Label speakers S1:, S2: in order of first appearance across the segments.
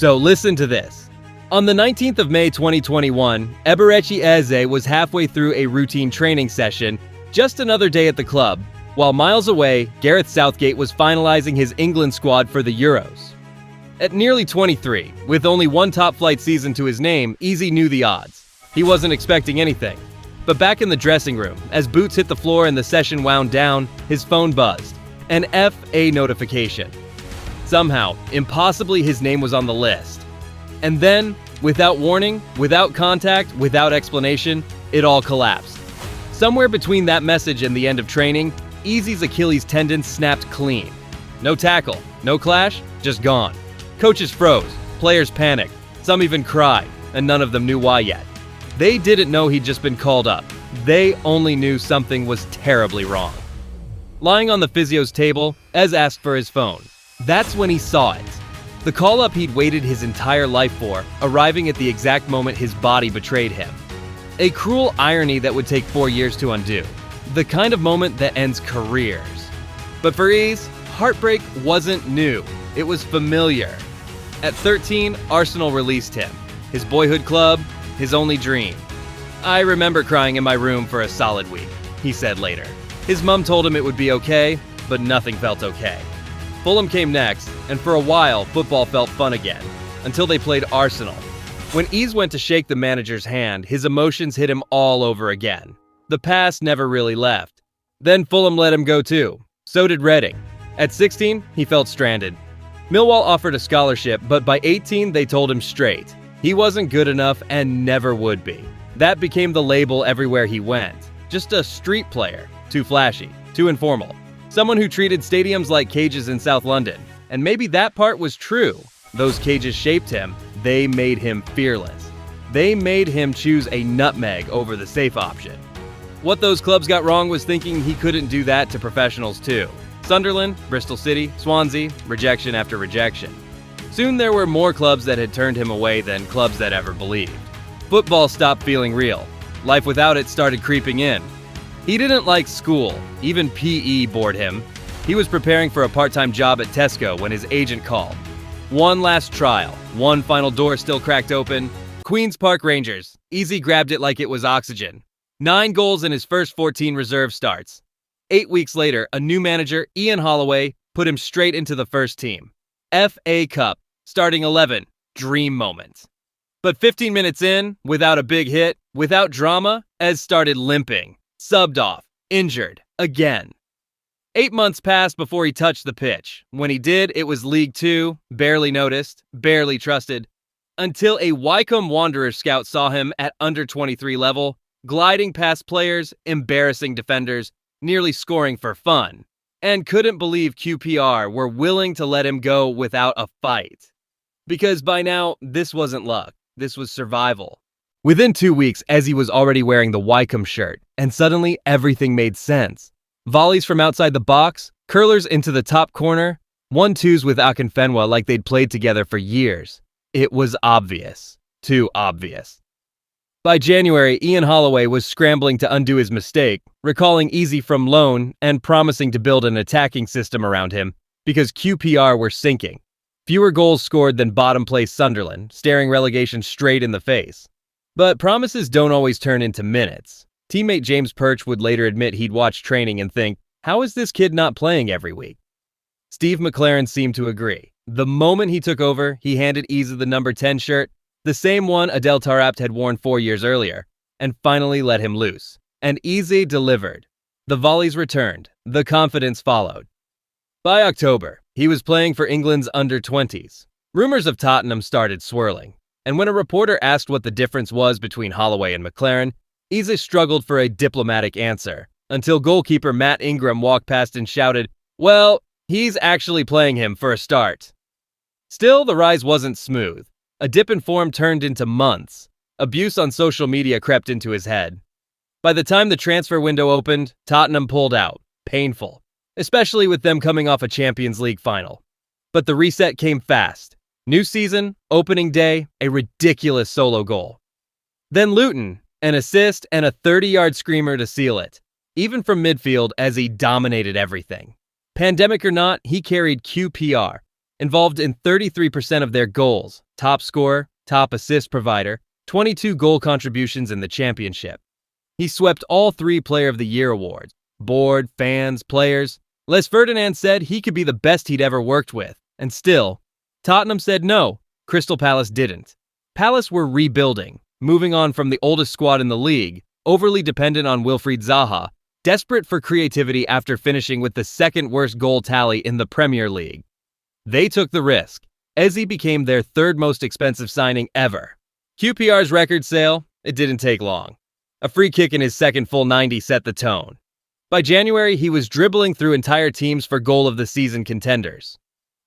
S1: So listen to this. On the 19th of May 2021, Eberechi Eze was halfway through a routine training session, just another day at the club, while miles away, Gareth Southgate was finalizing his England squad for the Euros. At nearly 23, with only one top-flight season to his name, Eze knew the odds. He wasn't expecting anything. But back in the dressing room, as boots hit the floor and the session wound down, his phone buzzed. An FA notification. Somehow, impossibly, his name was on the list. And then, without warning, without contact, without explanation, it all collapsed. Somewhere between that message and the end of training, Eze's Achilles tendon snapped clean. No tackle, no clash, just gone. Coaches froze, players panicked, some even cried, and none of them knew why yet. They didn't know he'd just been called up. They only knew something was terribly wrong. Lying on the physio's table, Ez asked for his phone. That's when he saw it. The call-up he'd waited his entire life for, arriving at the exact moment his body betrayed him. A cruel irony that would take 4 years to undo. The kind of moment that ends careers. But for Eze, heartbreak wasn't new. It was familiar. At 13, Arsenal released him. His boyhood club, his only dream. "I remember crying in my room for a solid week," he said later. His mum told him it would be okay, but nothing felt okay. Fulham came next, and for a while, football felt fun again, until they played Arsenal. When Eze went to shake the manager's hand, his emotions hit him all over again. The past never really left. Then Fulham let him go too. So did Reading. At 16, he felt stranded. Millwall offered a scholarship, but by 18, they told him straight. He wasn't good enough and never would be. That became the label everywhere he went. Just a street player. Too flashy. Too informal. Someone who treated stadiums like cages in South London. And maybe that part was true. Those cages shaped him. They made him fearless. They made him choose a nutmeg over the safe option. What those clubs got wrong was thinking he couldn't do that to professionals too. Sunderland, Bristol City, Swansea, rejection after rejection. Soon there were more clubs that had turned him away than clubs that ever believed. Football stopped feeling real. Life without it started creeping in. He didn't like school. Even PE bored him. He was preparing for a part-time job at Tesco when his agent called. One last trial. One final door still cracked open. Queen's Park Rangers. Eze grabbed it like it was oxygen. 9 goals in his first 14 reserve starts. 8 weeks later, a new manager, Ian Holloway, put him straight into the first team. FA Cup, starting 11, dream moment. But 15 minutes in, without a big hit, without drama, Ez started limping, subbed off, injured, again. 8 months passed before he touched the pitch. When he did, it was League Two, barely noticed, barely trusted, until a Wycombe Wanderers scout saw him at under-23 level, gliding past players, embarrassing defenders, nearly scoring for fun, and couldn't believe QPR were willing to let him go without a fight. Because by now, this wasn't luck. This was survival. Within 2 weeks, Eze was already wearing the Wycombe shirt, and suddenly everything made sense. Volleys from outside the box, curlers into the top corner, 1-2s with Akinfenwa like they'd played together for years. It was obvious. Too obvious. By January, Ian Holloway was scrambling to undo his mistake, recalling Eze from loan and promising to build an attacking system around him, because QPR were sinking. Fewer goals scored than bottom-place Sunderland, staring relegation straight in the face. But promises don't always turn into minutes. Teammate James Perch would later admit he'd watch training and think, how is this kid not playing every week? Steve McLaren seemed to agree. The moment he took over, he handed Eze the number 10 shirt, the same one Adel Tarabt had worn 4 years earlier, and finally let him loose. And Eze delivered. The volleys returned. The confidence followed. By October, he was playing for England's under-20s. Rumors of Tottenham started swirling, and when a reporter asked what the difference was between Holloway and McLaren, Eze struggled for a diplomatic answer, until goalkeeper Matt Ingram walked past and shouted, "Well, he's actually playing him for a start." Still, the rise wasn't smooth. A dip in form turned into months. Abuse on social media crept into his head. By the time the transfer window opened, Tottenham pulled out. Painful. Especially with them coming off a Champions League final. But the reset came fast. New season, opening day, a ridiculous solo goal. Then Luton, an assist and a 30-yard screamer to seal it. Even from midfield, as he dominated everything. Pandemic or not, he carried QPR. involved in 33% of their goals, top scorer, top assist provider, 22 goal contributions in the championship. He swept all 3 Player of the Year awards, board, fans, players. Les Ferdinand said he could be the best he'd ever worked with, and still, Tottenham said no, Crystal Palace didn't. Palace were rebuilding, moving on from the oldest squad in the league, overly dependent on Wilfried Zaha, desperate for creativity after finishing with the second worst goal tally in the Premier League. They took the risk. Eze became their 3rd most expensive signing ever. QPR's record sale, it didn't take long. A free kick in his second full 90 set the tone. By January, he was dribbling through entire teams for goal of the season contenders.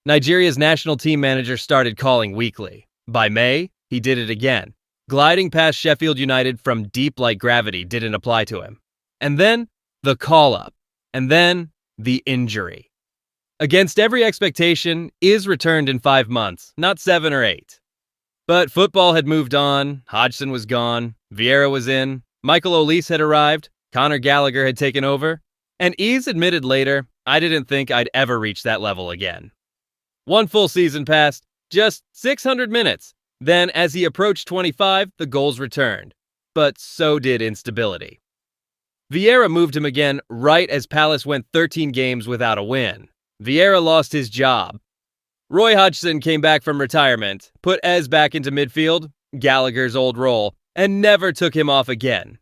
S1: Nigeria's national team manager started calling weekly. By May, he did it again. Gliding past Sheffield United from deep like gravity didn't apply to him. And then, the call-up. And then, the injury. Against every expectation, Eze returned in 5 months, not 7 or 8. But football had moved on, Hodgson was gone, Vieira was in, Michael Olise had arrived, Conor Gallagher had taken over, and Eze admitted later, "I didn't think I'd ever reach that level again." 1 full season passed, just 600 minutes. Then, as he approached 25, the goals returned. But so did instability. Vieira moved him again right as Palace went 13 games without a win. Vieira lost his job. Roy Hodgson came back from retirement, put Eze back into midfield, Gallagher's old role, and never took him off again.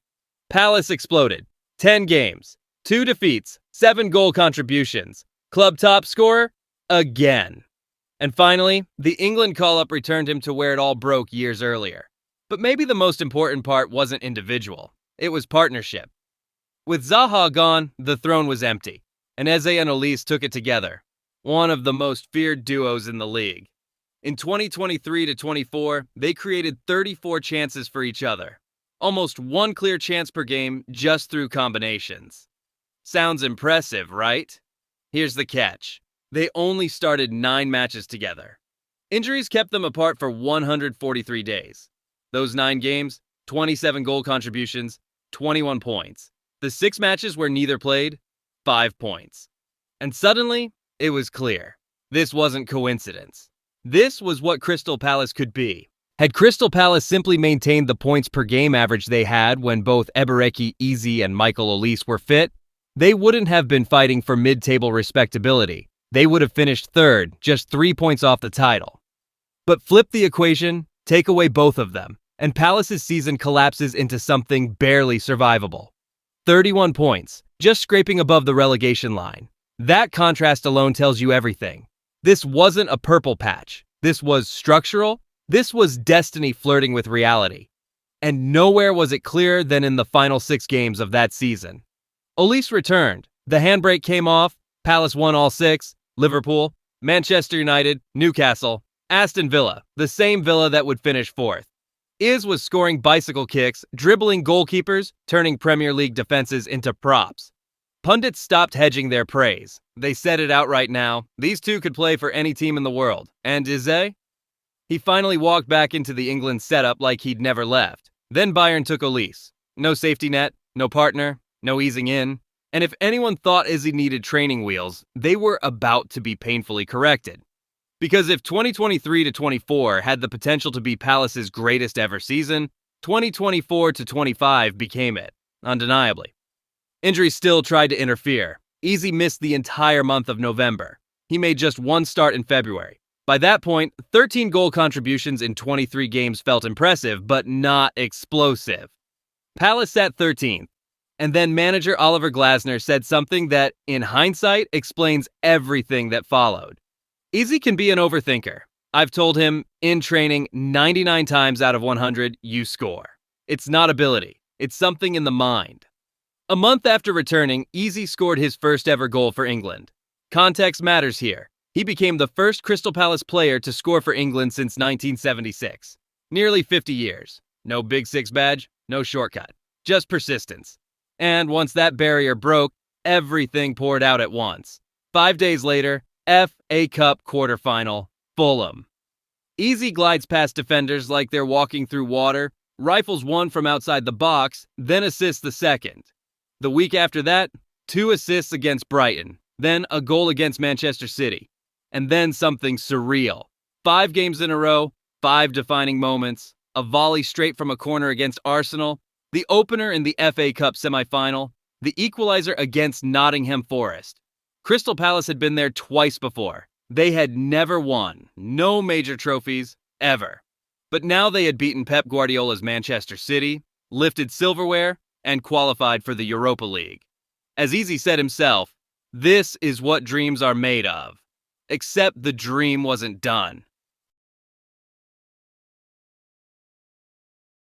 S1: Palace exploded. 10 games, 2 defeats, 7 goal contributions. Club top scorer? Again. And finally, the England call-up returned him to where it all broke years earlier. But maybe the most important part wasn't individual. It was partnership. With Zaha gone, the throne was empty, and Eze and Olise took it together. One of the most feared duos in the league. In 2023-24, they created 34 chances for each other. Almost 1 clear chance per game just through combinations. Sounds impressive, right? Here's the catch. They only started 9 matches together. Injuries kept them apart for 143 days. Those 9 games, 27 goal contributions, 21 points. The 6 matches where neither played, 5 points. And suddenly, it was clear. This wasn't coincidence. This was what Crystal Palace could be. Had Crystal Palace simply maintained the points per game average they had when both Eberechi Eze and Michael Olise were fit, they wouldn't have been fighting for mid-table respectability. They would have finished 3rd, just 3 points off the title. But flip the equation, take away both of them, and Palace's season collapses into something barely survivable. 31 points, just scraping above the relegation line. That contrast alone tells you everything. This wasn't a purple patch. This was structural. This was destiny flirting with reality. And nowhere was it clearer than in the final 6 games of that season. Olise returned. The handbrake came off. Palace won all 6. Liverpool, Manchester United, Newcastle, Aston Villa, the same Villa that would finish 4th. Eze was scoring bicycle kicks, dribbling goalkeepers, turning Premier League defenses into props. Pundits stopped hedging their praise. They said it outright now. These two could play for any team in the world. And Eze? He finally walked back into the England setup like he'd never left. Then Bayern took Olise. No safety net, no partner, no easing in. And if anyone thought Eze needed training wheels, they were about to be painfully corrected. Because if 2023-24 had the potential to be Palace's greatest ever season, 2024-25 became it, undeniably. Injuries still tried to interfere. Eze missed the entire month of November. He made just 1 start in February. By that point, 13 goal contributions in 23 games felt impressive, but not explosive. Palace sat 13th. And then manager Oliver Glasner said something that, in hindsight, explains everything that followed. Eze can be an overthinker. I've told him, in training, 99 times out of 100, you score. It's not ability. It's something in the mind. A month after returning, Eze scored his first ever goal for England. Context matters here. He became the first Crystal Palace player to score for England since 1976. Nearly 50 years. No Big Six badge, no shortcut. Just persistence. And once that barrier broke, everything poured out at once. 5 days later, FA Cup quarterfinal, Fulham. Eze glides past defenders like they're walking through water, rifles one from outside the box, then assists the second. The week after that, 2 assists against Brighton, then a goal against Manchester City. And then something surreal. 5 games in a row, 5 defining moments, a volley straight from a corner against Arsenal, the opener in the FA Cup semi-final, the equalizer against Nottingham Forest. Crystal Palace had been there twice before. They had never won, no major trophies, ever. But now they had beaten Pep Guardiola's Manchester City, lifted silverware, and qualified for the Europa League. As Eze said himself, this is what dreams are made of. Except the dream wasn't done.